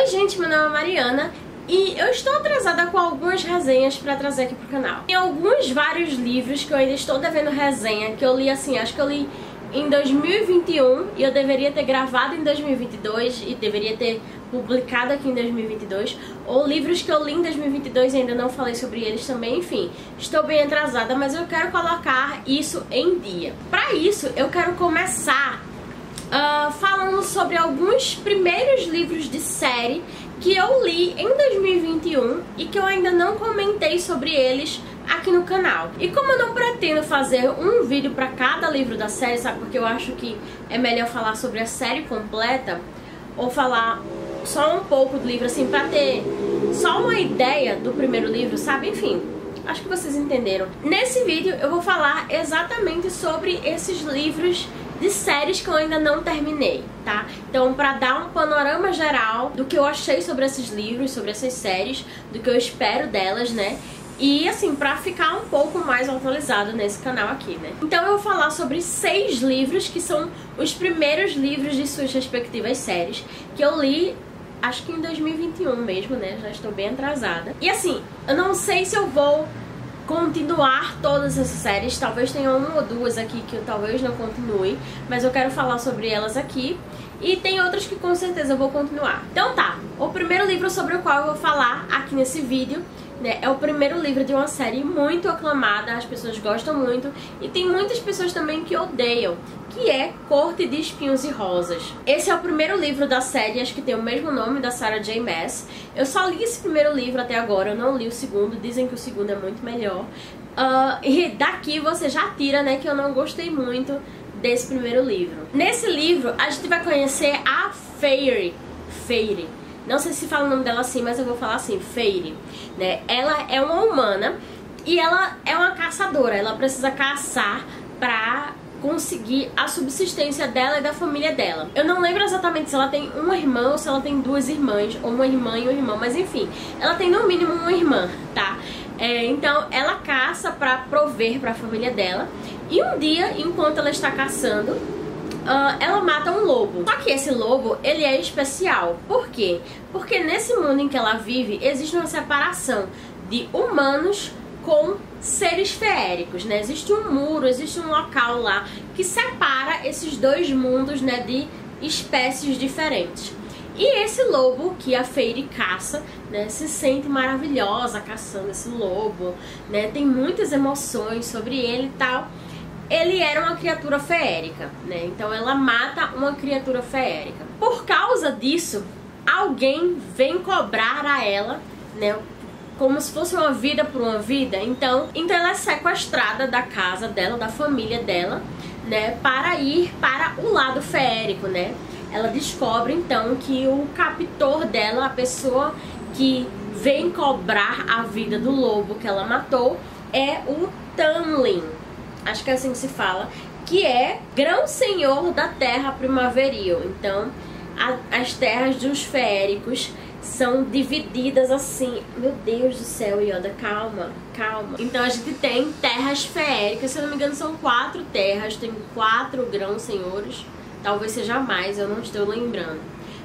Oi gente, meu nome é Mariana e eu estou atrasada com algumas resenhas pra trazer aqui pro canal. Tem vários livros que eu ainda estou devendo resenha, que eu li assim, acho que eu li em 2021 e eu deveria ter gravado em 2022 e deveria ter publicado aqui em 2022, ou livros que eu li em 2022 e ainda não falei sobre eles também. Enfim, estou bem atrasada, mas eu quero colocar isso em dia. Pra isso, eu quero começar falando sobre alguns primeiros livros de série que eu li em 2021 e que eu ainda não comentei sobre eles aqui no canal. E como eu não pretendo fazer um vídeo para cada livro da série, sabe, porque eu acho que é melhor falar sobre a série completa ou falar só um pouco do livro, assim, pra ter só uma ideia do primeiro livro, sabe? Enfim, acho que vocês entenderam. Nesse vídeo eu vou falar exatamente sobre esses livros de séries que eu ainda não terminei, tá? Então, pra dar um panorama geral do que eu achei sobre esses livros, sobre essas séries, do que eu espero delas, né? E assim, pra ficar um pouco mais atualizado nesse canal aqui, né? Então eu vou falar sobre 6 livros que são os primeiros livros de suas respectivas séries, que eu li, acho que em 2021 mesmo, né? Já estou bem atrasada. E assim, eu não sei se eu vou continuar todas essas séries, talvez tenha uma ou duas aqui que eu talvez não continue, mas eu quero falar sobre elas aqui. E tem outras que com certeza eu vou continuar. Então tá, o primeiro livro sobre o qual eu vou falar aqui nesse vídeo, né, é o primeiro livro de uma série muito aclamada, as pessoas gostam muito e tem muitas pessoas também que odeiam, que é Corte de Espinhos e Rosas. Esse é o primeiro livro da série, acho que tem o mesmo nome, da Sarah J. Maas. Eu só li esse primeiro livro até agora, eu não li o segundo, dizem que o segundo é muito melhor. E daqui você já tira, né, que eu não gostei muito desse primeiro livro. Nesse livro a gente vai conhecer a Feyre. Não sei se fala o nome dela assim, mas eu vou falar assim, Feyre, né? Ela é uma humana e ela é uma caçadora. Ela precisa caçar pra conseguir a subsistência dela e da família dela. Eu não lembro exatamente se ela tem uma irmã ou se ela tem duas irmãs, ou uma irmã e um irmão, mas enfim, ela tem no mínimo uma irmã, tá? Então ela caça pra prover pra família dela. E um dia, enquanto ela está caçando, ela mata um lobo. Só que esse lobo, ele é especial. Por quê? Porque nesse mundo em que ela vive, existe uma separação de humanos com seres feéricos, né? Existe um muro, existe um local lá que separa esses dois mundos, né, de espécies diferentes. E esse lobo que a Feyre caça, né, se sente maravilhosa caçando esse lobo, né? Tem muitas emoções sobre ele e tal. Ele era uma criatura feérica, né? Então ela mata uma criatura feérica. Por causa disso, alguém vem cobrar a ela, né, como se fosse uma vida por uma vida. Então ela é sequestrada da casa dela, da família dela, né, para ir para o lado feérico, né? Ela descobre então que o captor dela, a pessoa que vem cobrar a vida do lobo que ela matou, é o Tamlin. Acho que é assim que se fala, que é grão-senhor da terra primaveril. Então, as terras dos feéricos são divididas assim. Meu Deus do céu, Yoda, calma, calma. Então a gente tem terras feéricas, se eu não me engano são 4 terras, tem 4 grão-senhores. Talvez seja mais, eu não estou lembrando.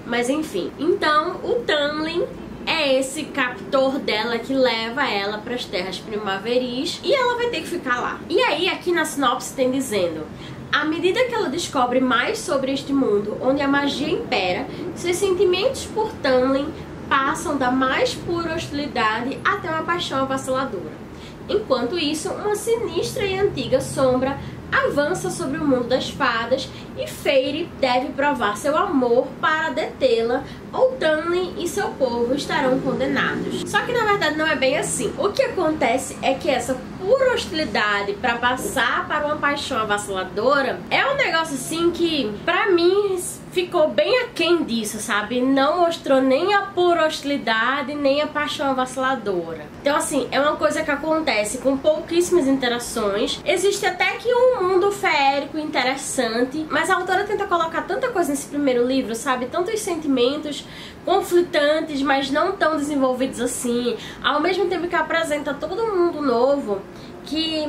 Mas enfim, então o Tamlin é esse captor dela que leva ela para as terras primaveris e ela vai ter que ficar lá. E aí aqui na sinopse tem dizendo: à medida que ela descobre mais sobre este mundo onde a magia impera, seus sentimentos por Tamlin passam da mais pura hostilidade até uma paixão avassaladora. Enquanto isso, uma sinistra e antiga sombra avança sobre o mundo das fadas e Feyre deve provar seu amor para detê-la, ou Tamlin e seu povo estarão condenados. Só que na verdade não é bem assim. O que acontece é que essa pura hostilidade para passar para uma paixão avassaladora é um negócio assim que pra mim ficou bem aquém disso, sabe? Não mostrou nem a pura hostilidade, nem a paixão avassaladora. Então assim, é uma coisa que acontece com pouquíssimas interações. Existe até que um mundo feérico interessante, mas a autora tenta colocar tanta coisa nesse primeiro livro, sabe? Tantos sentimentos conflitantes, mas não tão desenvolvidos assim. Ao mesmo tempo que apresenta todo um mundo novo, que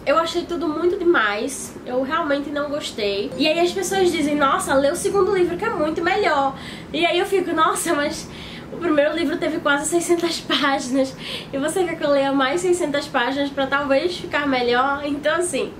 eu achei tudo muito demais, eu realmente não gostei. E aí as pessoas dizem, nossa, lê o segundo livro que é muito melhor. E aí eu fico, nossa, mas O primeiro livro teve quase 600 páginas e você quer que eu leia mais 600 páginas pra talvez ficar melhor? Então assim,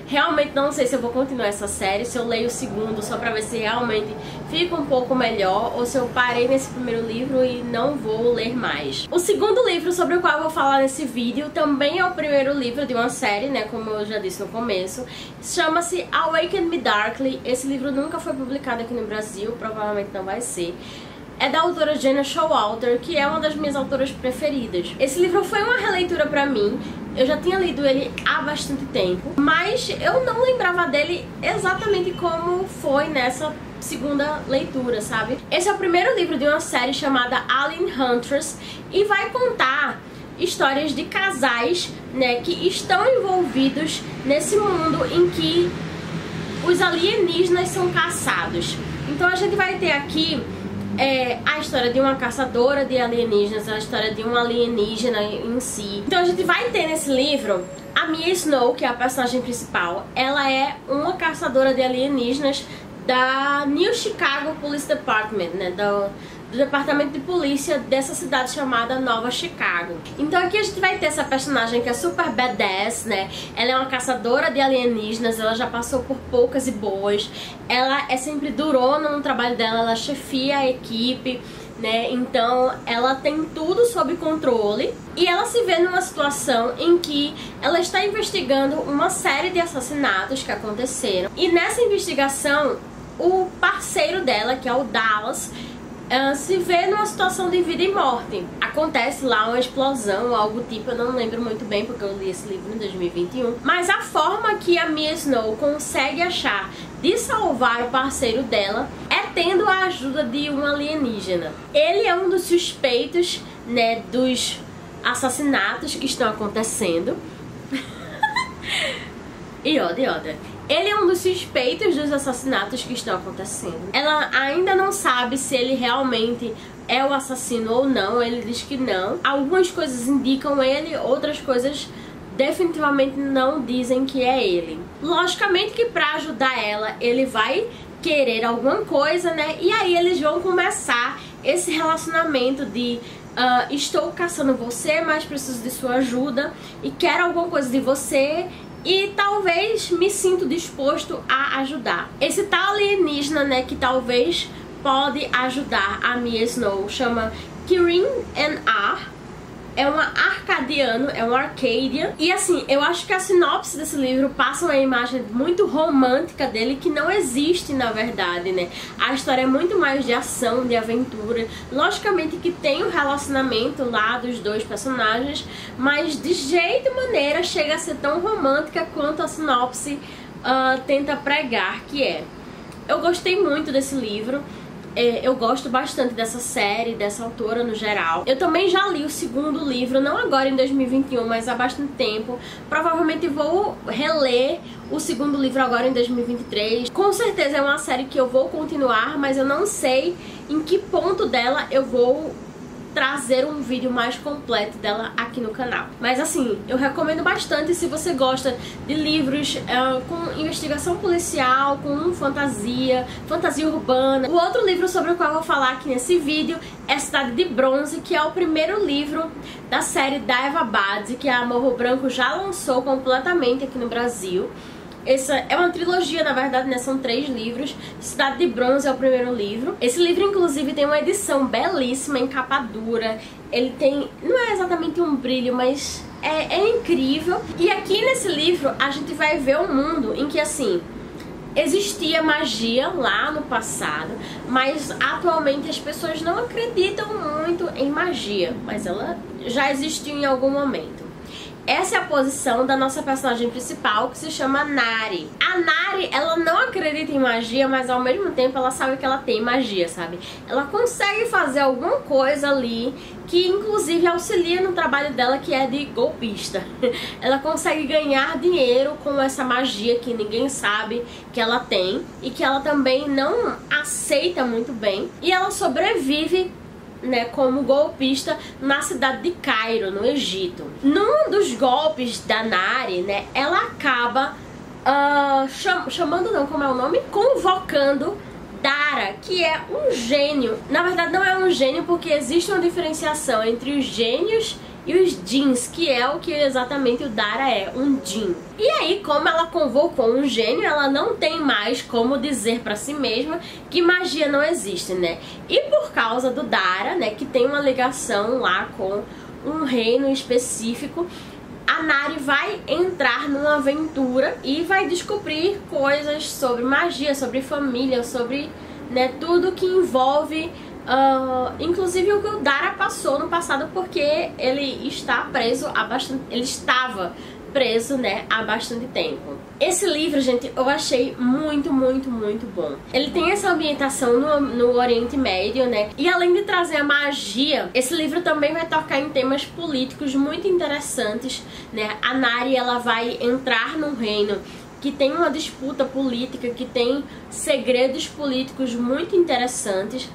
realmente não sei se eu vou continuar essa série, se eu leio o segundo só pra ver se realmente fica um pouco melhor ou se eu parei nesse primeiro livro e não vou ler mais. O segundo livro sobre o qual eu vou falar nesse vídeo também é o primeiro livro de uma série, né, como eu já disse no começo. Chama-se Awaken Me Darkly. Esse livro nunca foi publicado aqui no Brasil, provavelmente não vai ser. É da autora Jenna Showalter, que é uma das minhas autoras preferidas. Esse livro foi uma releitura pra mim. Eu já tinha lido ele há bastante tempo, mas eu não lembrava dele exatamente como foi nessa segunda leitura, sabe? Esse é o primeiro livro de uma série chamada Alien Hunters e vai contar histórias de casais, né, que estão envolvidos nesse mundo em que os alienígenas são caçados. Então a gente vai ter aqui a história de uma caçadora de alienígenas, a história de um alienígena em si. Então a gente vai ter nesse livro a Mia Snow, que é a personagem principal. Ela é uma caçadora de alienígenas da New Chicago Police Department, né, do departamento de polícia dessa cidade chamada Nova Chicago. Então aqui a gente vai ter essa personagem que é super badass, né? Ela é uma caçadora de alienígenas, ela já passou por poucas e boas. Ela é sempre durona no trabalho dela, ela chefia a equipe, né? Então ela tem tudo sob controle e ela se vê numa situação em que ela está investigando uma série de assassinatos que aconteceram. E nessa investigação, o parceiro dela, que é o Dallas, se vê numa situação de vida e morte. Acontece lá uma explosão, algo tipo, eu não lembro muito bem porque eu li esse livro em 2021. Mas a forma que a Mia Snow consegue achar de salvar o parceiro dela é tendo a ajuda de um alienígena. Ele é um dos suspeitos, né, dos assassinatos que estão acontecendo. Idiota. Ele é um dos suspeitos dos assassinatos que estão acontecendo. Ela ainda não sabe se ele realmente é o assassino ou não. Ele diz que não. Algumas coisas indicam ele, outras coisas definitivamente não dizem que é ele. Logicamente que pra ajudar ela, ele vai querer alguma coisa, né? E aí eles vão começar esse relacionamento de estou caçando você, mas preciso de sua ajuda e quero alguma coisa de você e talvez me sinto disposto a ajudar. Esse tal alienígena, né, que talvez pode ajudar a Mia Snow, chama Kirin Ar. É um arcadiano, é um Arcadian. E assim, eu acho que a sinopse desse livro passa uma imagem muito romântica dele que não existe na verdade, né? A história é muito mais de ação, de aventura. Logicamente que tem um relacionamento lá dos dois personagens, mas de jeito e maneira chega a ser tão romântica quanto a sinopse tenta pregar que é. Eu gostei muito desse livro. Eu gosto bastante dessa série, dessa autora no geral. Eu também já li o segundo livro, não agora em 2021, mas há bastante tempo. Provavelmente vou reler o segundo livro agora em 2023. Com certeza é uma série que eu vou continuar, mas eu não sei em que ponto dela eu vou trazer um vídeo mais completo dela aqui no canal. Mas assim, eu recomendo bastante se você gosta de livros com investigação policial, com fantasia urbana. O outro livro sobre o qual eu vou falar aqui nesse vídeo é Cidade de Bronze, que é o primeiro livro da série da Eva Badzzi, que a Morro Branco já lançou completamente aqui no Brasil. Essa é uma trilogia, na verdade, né? São 3 livros. Cidade de Bronze é o primeiro livro. Esse livro, inclusive, tem uma edição belíssima, em capa dura. Ele tem, não é exatamente um brilho, mas é incrível. E aqui nesse livro, a gente vai ver um mundo em que, assim, existia magia lá no passado, mas atualmente as pessoas não acreditam muito em magia, mas ela já existiu em algum momento. Essa é a posição da nossa personagem principal, que se chama Nari. A Nari, ela não acredita em magia, mas ao mesmo tempo ela sabe que ela tem magia, sabe? Ela consegue fazer alguma coisa ali que inclusive auxilia no trabalho dela, que é de golpista. Ela consegue ganhar dinheiro com essa magia que ninguém sabe que ela tem e que ela também não aceita muito bem. E ela sobrevive, né, como golpista na cidade de Cairo, no Egito. Num dos golpes da Nari, né, ela acaba chamando, não, como é o nome? Convocando Dara, que é um gênio. Na verdade não é um gênio porque existe uma diferenciação entre os gênios e os djinns, que é o que exatamente o Dara é, um djinn. E aí, como ela convocou um gênio, ela não tem mais como dizer pra si mesma que magia não existe, né? E por causa do Dara, né, que tem uma ligação lá com um reino específico, a Nari vai entrar numa aventura e vai descobrir coisas sobre magia, sobre família, sobre, né, tudo que envolve, inclusive o que o Dara passou no passado, porque ele está preso há bastante, ele estava preso, né, há bastante tempo. Esse livro, gente, eu achei muito, muito, muito bom. Ele tem essa ambientação no Oriente Médio, né, e além de trazer a magia, esse livro também vai tocar em temas políticos muito interessantes, né. A Nari, ela vai entrar num reino que tem uma disputa política, que tem segredos políticos muito interessantes.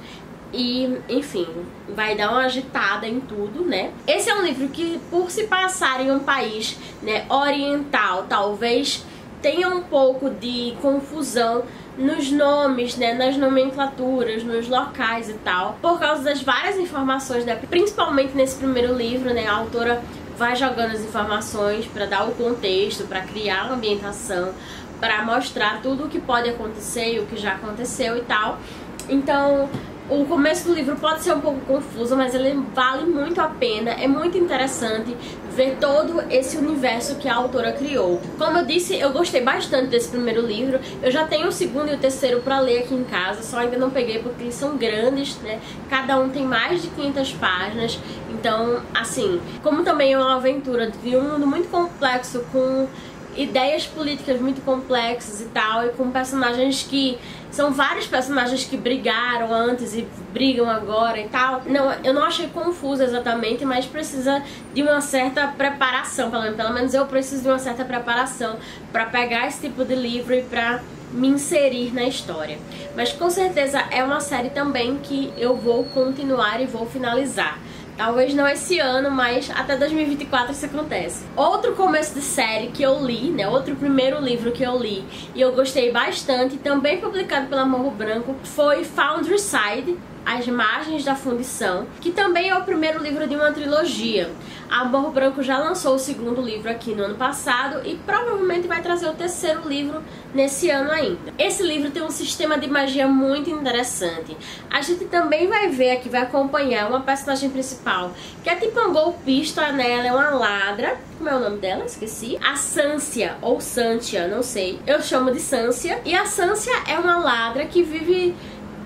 E, enfim, vai dar uma agitada em tudo, né? Esse é um livro que, por se passar em um país, né, oriental, talvez tenha um pouco de confusão nos nomes, né, nas nomenclaturas, nos locais e tal, por causa das várias informações, né, principalmente nesse primeiro livro, né, a autora vai jogando as informações para dar o contexto, para criar uma ambientação, para mostrar tudo o que pode acontecer e o que já aconteceu e tal. Então, o começo do livro pode ser um pouco confuso, mas ele vale muito a pena, é muito interessante ver todo esse universo que a autora criou. Como eu disse, eu gostei bastante desse primeiro livro, eu já tenho o segundo e o terceiro pra ler aqui em casa, só ainda não peguei porque eles são grandes, né? Cada um tem mais de 500 páginas, então, assim, como também é uma aventura de um mundo muito complexo, com ideias políticas muito complexas e tal, e com personagens que são vários personagens que brigaram antes e brigam agora e tal. Não, eu não achei confuso exatamente, mas precisa de uma certa preparação, pelo menos eu preciso de uma certa preparação para pegar esse tipo de livro e para me inserir na história. Mas com certeza é uma série também que eu vou continuar e vou finalizar. Talvez não esse ano, mas até 2024 isso acontece. Outro começo de série que eu li, né, outro primeiro livro que eu li e eu gostei bastante, também publicado pela Morro Branco, foi Foundryside, As Margens da Fundição, que também é o primeiro livro de uma trilogia. A Morro Branco já lançou o segundo livro aqui no ano passado e provavelmente vai trazer o terceiro livro nesse ano ainda. Esse livro tem um sistema de magia muito interessante. A gente também vai ver aqui, vai acompanhar uma personagem principal que é tipo uma golpista, né? Ela é uma ladra. Como é o nome dela? Esqueci. A Sância, ou Santia, não sei. Eu chamo de Sância. E a Sância é uma ladra que vive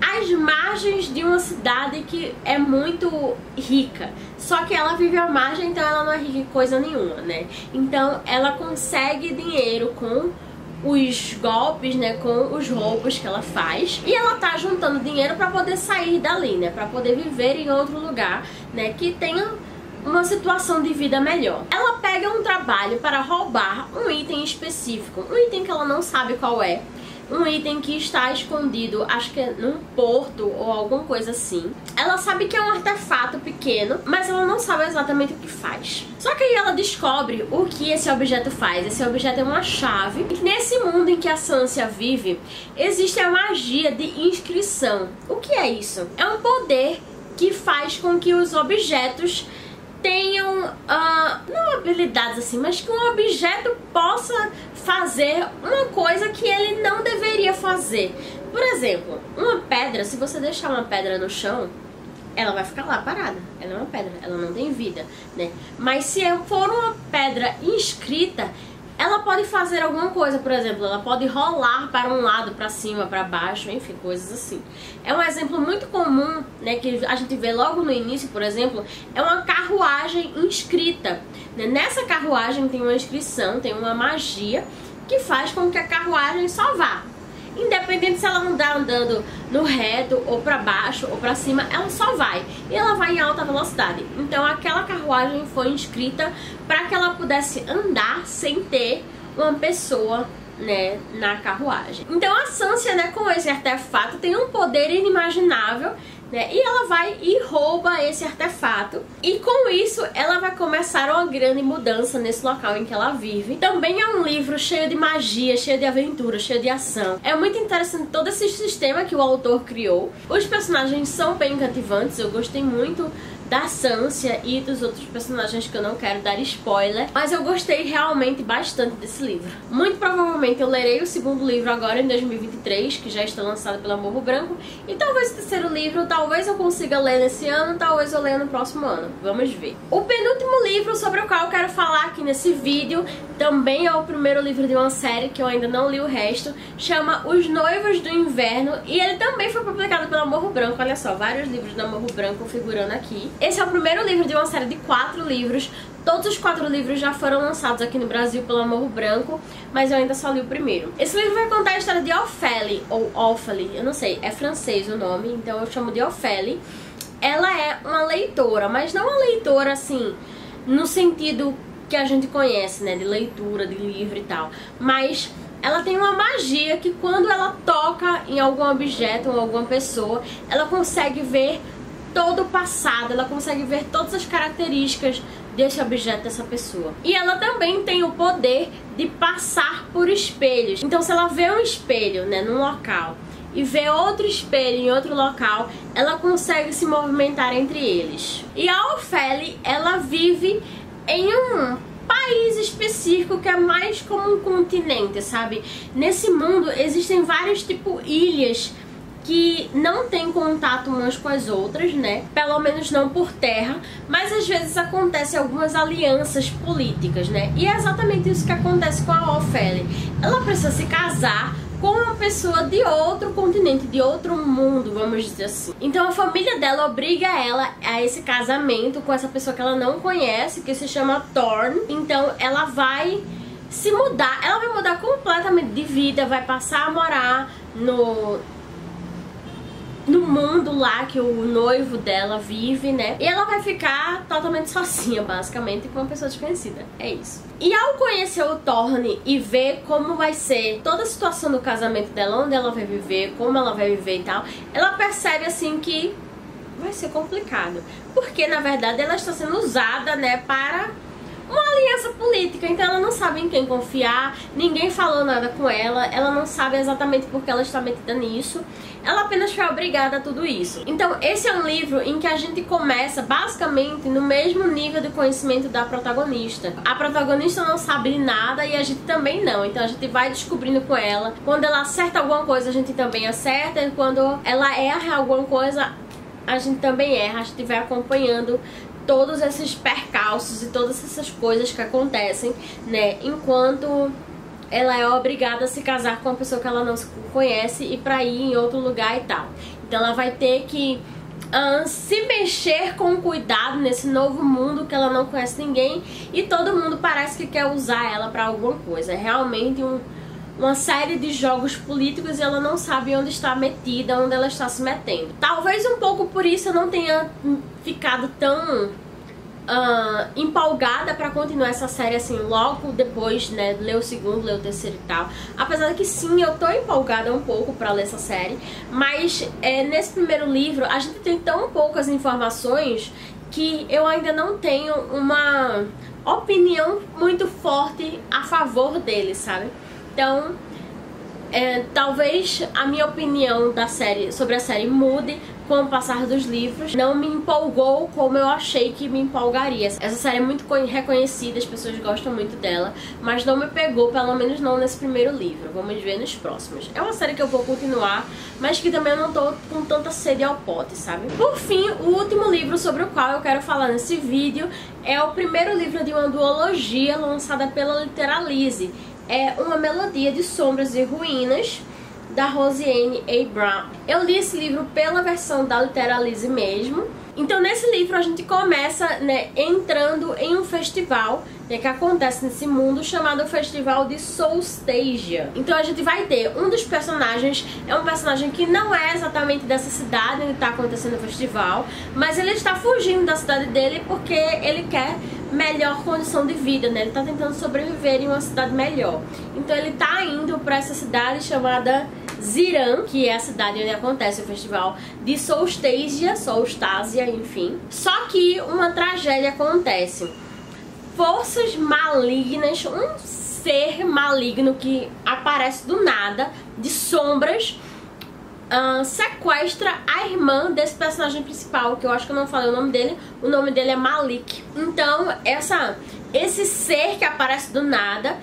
às margens de uma cidade que é muito rica. Só que ela vive à margem, então ela não é rica em coisa nenhuma, né? Então ela consegue dinheiro com os golpes, né, com os roubos que ela faz, e ela tá juntando dinheiro pra poder sair dali, né, pra poder viver em outro lugar, né, que tenha uma situação de vida melhor. Ela pega um trabalho para roubar um item específico, um item que ela não sabe qual é, um item que está escondido, acho que é num porto ou alguma coisa assim. Ela sabe que é um artefato pequeno, mas ela não sabe exatamente o que faz. Só que aí ela descobre o que esse objeto faz. Esse objeto é uma chave. E nesse mundo em que a Sância vive, existe a magia de inscrição. O que é isso? É um poder que faz com que os objetos tenham, não habilidades assim, mas que um objeto possa fazer uma coisa que ele não deveria fazer. Por exemplo, uma pedra, se você deixar uma pedra no chão, ela vai ficar lá parada. Ela é uma pedra, ela não tem vida, né? Mas se for uma pedra inscrita, ela pode fazer alguma coisa, por exemplo, ela pode rolar para um lado, para cima, para baixo, enfim, coisas assim. É um exemplo muito comum, né, que a gente vê logo no início, por exemplo, é uma carruagem inscrita. Nessa carruagem tem uma inscrição, tem uma magia que faz com que a carruagem só vá. Independente se ela não está andando no reto, ou para baixo, ou para cima, ela só vai. E ela vai em alta velocidade. Então aquela carruagem foi inscrita para que ela pudesse andar sem ter uma pessoa, né, na carruagem. Então a Sância, né, com esse artefato tem um poder inimaginável né? E ela vai e rouba esse artefato. E com isso, ela vai começar uma grande mudança nesse local em que ela vive. Também é um livro cheio de magia, cheio de aventura, cheio de ação. É muito interessante todo esse sistema que o autor criou. Os personagens são bem cativantes, eu gostei muito da Sansa e dos outros personagens que eu não quero dar spoiler, mas eu gostei realmente bastante desse livro. Muito provavelmente eu lerei o segundo livro agora em 2023, que já está lançado pela Morro Branco, e talvez o terceiro livro, talvez eu consiga ler nesse ano, talvez eu leia no próximo ano, vamos ver. O penúltimo livro sobre o qual eu quero falar aqui nesse vídeo, também é o primeiro livro de uma série que eu ainda não li o resto, chama Os Noivos do Inverno, e ele também foi publicado pela Morro Branco. Olha só, vários livros da Morro Branco figurando aqui. Esse é o primeiro livro de uma série de 4 livros. Todos os 4 livros já foram lançados aqui no Brasil pela Morro Branco, mas eu ainda só li o primeiro. Esse livro vai contar a história de Ophélie, ou Ophélie, eu não sei, é francês o nome, então eu chamo de Ophélie. Ela é uma leitora, mas não uma leitora assim, no sentido que a gente conhece, né, de leitura, de livro e tal, mas ela tem uma magia que quando ela toca em algum objeto ou alguma pessoa, ela consegue ver todo o passado, ela consegue ver todas as características desse objeto, dessa pessoa. E ela também tem o poder de passar por espelhos. Então se ela vê um espelho, né, num local e vê outro espelho em outro local, ela consegue se movimentar entre eles. E a Ophélie, ela vive em um país específico que é mais como um continente, sabe? Nesse mundo existem vários tipo ilhas que não tem contato umas com as outras, né? Pelo menos não por terra, mas às vezes acontecem algumas alianças políticas, né? E é exatamente isso que acontece com a Ophélie. Ela precisa se casar com uma pessoa de outro continente, de outro mundo, vamos dizer assim. Então a família dela obriga ela a esse casamento com essa pessoa que ela não conhece, que se chama Thorn. Então ela vai se mudar, ela vai mudar completamente de vida, vai passar a morar no mundo lá que o noivo dela vive, né? E ela vai ficar totalmente sozinha, basicamente, com uma pessoa desconhecida. É isso. E ao conhecer o Thorn e ver como vai ser toda a situação do casamento dela, onde ela vai viver, como ela vai viver e tal, ela percebe, assim, que vai ser complicado. Porque, na verdade, ela está sendo usada, né, para uma aliança política, então ela não sabe em quem confiar, ninguém falou nada com ela não sabe exatamente por que ela está metida nisso, ela apenas foi obrigada a tudo isso. Então esse é um livro em que a gente começa basicamente no mesmo nível de conhecimento da protagonista. A protagonista não sabe de nada e a gente também não, então a gente vai descobrindo com ela. Quando ela acerta alguma coisa, a gente também acerta, e quando ela erra alguma coisa, a gente também erra, a gente vai acompanhando todos esses percalços e todas essas coisas que acontecem, né, enquanto ela é obrigada a se casar com uma pessoa que ela não conhece e pra ir em outro lugar e tal. Então ela vai ter que se mexer com cuidado nesse novo mundo que ela não conhece ninguém, e todo mundo parece que quer usar ela pra alguma coisa. É realmente uma série de jogos políticos e ela não sabe onde está metida, onde ela está se metendo. Talvez um pouco por isso eu não tenha ficado tão empolgada pra continuar essa série assim logo depois, né, ler o segundo, ler o terceiro e tal. Apesar de que sim, eu tô empolgada um pouco pra ler essa série, mas nesse primeiro livro a gente tem tão poucas informações que eu ainda não tenho uma opinião muito forte a favor dele, sabe? Então, talvez a minha opinião da série, sobre a série mude com o passar dos livros. Não me empolgou como eu achei que me empolgaria. Essa série é muito reconhecida, as pessoas gostam muito dela, mas não me pegou, pelo menos não nesse primeiro livro. Vamos ver nos próximos. É uma série que eu vou continuar, mas que também eu não tô com tanta sede ao pote, sabe? Por fim, o último livro sobre o qual eu quero falar nesse vídeo é o primeiro livro de uma duologia lançada pela Literalize. É Uma Melodia de Sombras e Ruínas, da Rosiane A. Brown. Eu li esse livro pela versão da Literalize mesmo. Então nesse livro a gente começa, né, entrando em um festival, né, que acontece nesse mundo, chamado Festival de Soulstasia. Então a gente vai ter um dos personagens, é um personagem que não é exatamente dessa cidade onde está acontecendo o festival, mas ele está fugindo da cidade dele porque ele quer melhor condição de vida, né? Ele tá tentando sobreviver em uma cidade melhor. Então ele tá indo pra essa cidade chamada Ziran, que é a cidade onde acontece o festival de Solstásia, enfim. Só que uma tragédia acontece. Forças malignas, um ser maligno que aparece do nada, de sombras, sequestra a irmã desse personagem principal, que eu acho que eu não falei o nome dele é Malik. Então esse ser que aparece do nada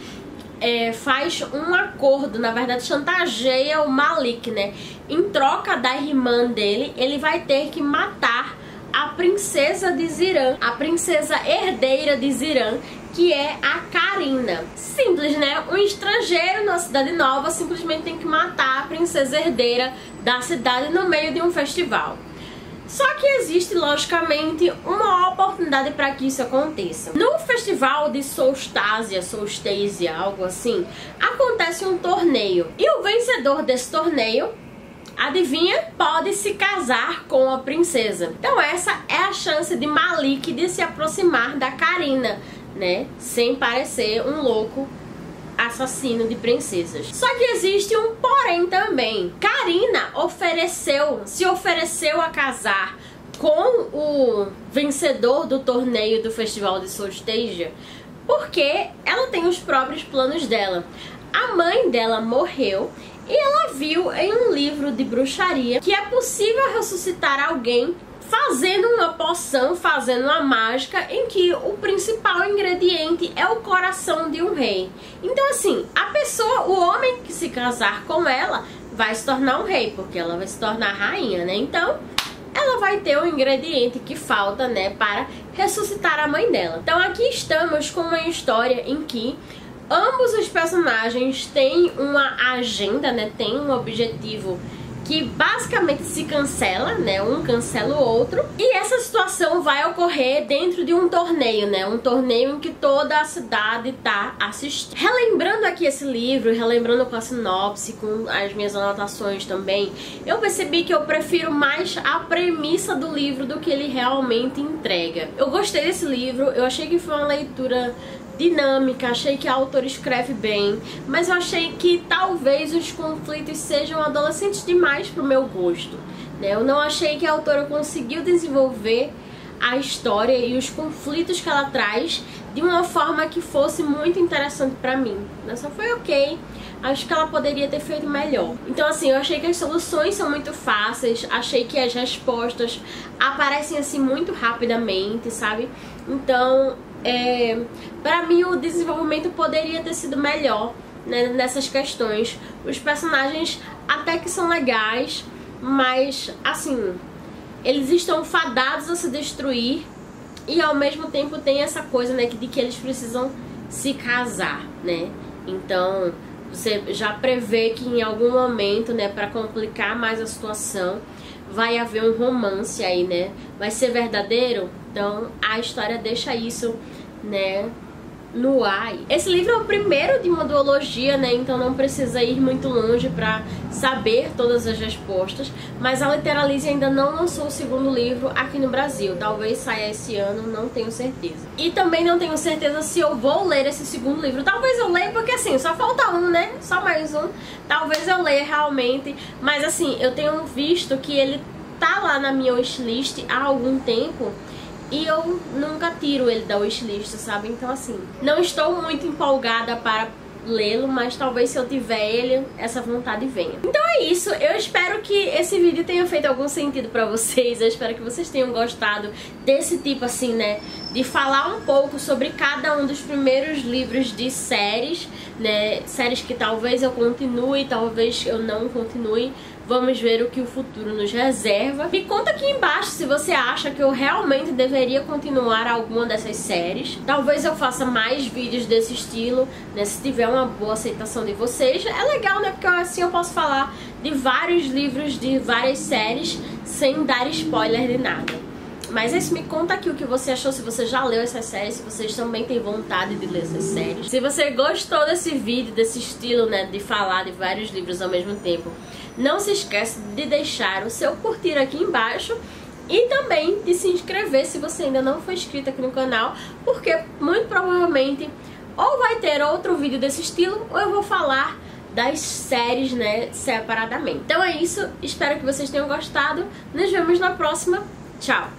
faz um acordo, na verdade chantageia o Malik, né? Em troca da irmã dele, ele vai ter que matar a princesa de Ziran, a princesa herdeira de Ziran, que é a Karina. Simples, né? Um estrangeiro na cidade nova simplesmente tem que matar a princesa herdeira da cidade no meio de um festival. Só que existe, logicamente, uma oportunidade para que isso aconteça. No festival de Solstásia, algo assim, acontece um torneio. E o vencedor desse torneio, adivinha? Pode se casar com a princesa. Então essa é a chance de Malik de se aproximar da Karina, né? Sem parecer um louco assassino de princesas. Só que existe um porém também. Karina se ofereceu a casar com o vencedor do torneio do festival de Solstásia porque ela tem os próprios planos dela. A mãe dela morreu e ela viu em um livro de bruxaria que é possível ressuscitar alguém fazendo uma poção, fazendo uma mágica em que o principal ingrediente é o coração de um rei. Então assim, o homem que se casar com ela vai se tornar um rei, porque ela vai se tornar rainha, né? Então ela vai ter o ingrediente que falta, né, para ressuscitar a mãe dela. Então aqui estamos com uma história em que ambos os personagens têm uma agenda, né, tem um objetivo que basicamente se cancela, né? Um cancela o outro. E essa situação vai ocorrer dentro de um torneio, né? Um torneio em que toda a cidade tá assistindo. Relembrando aqui esse livro, relembrando com a sinopse, com as minhas anotações também, eu percebi que eu prefiro mais a premissa do livro do que ele realmente entrega. Eu gostei desse livro, eu achei que foi uma leitura dinâmica, achei que a autora escreve bem, mas eu achei que talvez os conflitos sejam adolescentes demais pro meu gosto, né? Eu não achei que a autora conseguiu desenvolver a história e os conflitos que ela traz de uma forma que fosse muito interessante pra mim. Só foi ok, acho que ela poderia ter feito melhor. Então assim, eu achei que as soluções são muito fáceis, achei que as respostas aparecem assim muito rapidamente, sabe? Então pra mim o desenvolvimento poderia ter sido melhor, né, nessas questões. Os personagens até que são legais, mas assim, eles estão fadados a se destruir e ao mesmo tempo tem essa coisa, né, de que eles precisam se casar, né? Então você já prevê que em algum momento, né, pra complicar mais a situação, vai haver um romance aí, né? Vai ser verdadeiro? Então a história deixa isso, né, no ar. Esse livro é o primeiro de uma duologia, né? Então não precisa ir muito longe pra saber todas as respostas. Mas a Literalize ainda não lançou o segundo livro aqui no Brasil. Talvez saia esse ano, não tenho certeza. E também não tenho certeza se eu vou ler esse segundo livro. Talvez eu leia, porque assim, só falta um, né? Só mais um. Talvez eu leia realmente. Mas assim, eu tenho visto que ele tá lá na minha wishlist há algum tempo e eu nunca tiro ele da wishlist, sabe? Então assim, não estou muito empolgada para lê-lo, mas talvez se eu tiver ele, essa vontade venha. Então é isso, eu espero que esse vídeo tenha feito algum sentido pra vocês, eu espero que vocês tenham gostado desse tipo assim, né, de falar um pouco sobre cada um dos primeiros livros de séries, né, séries que talvez eu continue, talvez eu não continue. Vamos ver o que o futuro nos reserva. Me conta aqui embaixo se você acha que eu realmente deveria continuar alguma dessas séries. Talvez eu faça mais vídeos desse estilo, né? Se tiver uma boa aceitação de vocês. É legal, né? Porque assim eu posso falar de vários livros, de várias séries, sem dar spoiler de nada. Mas é isso, me conta aqui o que você achou, se você já leu essas séries, se vocês também têm vontade de ler essas séries. Se você gostou desse vídeo, desse estilo, né, de falar de vários livros ao mesmo tempo, não se esqueça de deixar o seu curtir aqui embaixo e também de se inscrever se você ainda não foi inscrito aqui no canal, porque muito provavelmente ou vai ter outro vídeo desse estilo ou eu vou falar das séries, né, separadamente. Então é isso, espero que vocês tenham gostado. Nos vemos na próxima. Tchau!